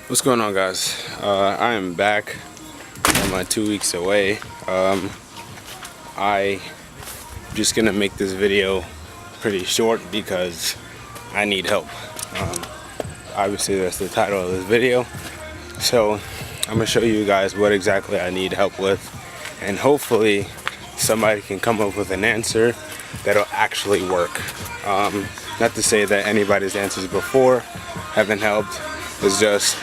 What's going on, guys? I am back. I'm 2 weeks away. I just gonna make this video pretty short because I need help. Obviously that's the title of this video. So I'm gonna show you guys what exactly I need help with, and hopefully somebody can come up with an answer that'll actually work. Not to say that anybody's answers before haven't helped. It's just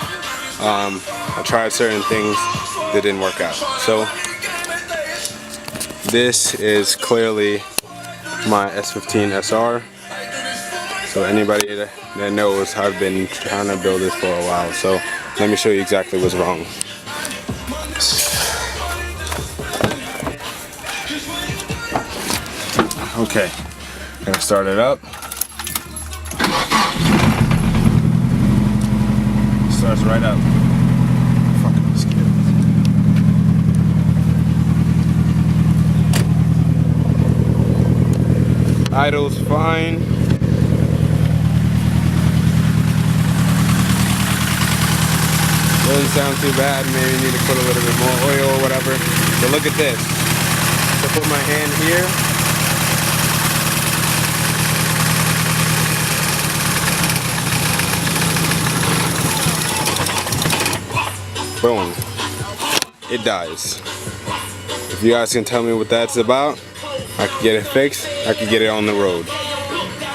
I tried certain things that didn't work out. So this is clearly my S15 SR. So anybody that knows, I've been trying to build this for a while. So let me show you exactly what's wrong. Okay, gonna start it up. Starts right up. Fucking mosquito. Idle's fine. Doesn't sound too bad. Maybe need to put a little bit more oil or whatever. But look at this. So put my hand here. Boom. It dies. If you guys can tell me what that's about, I can get it fixed. I can get it on the road.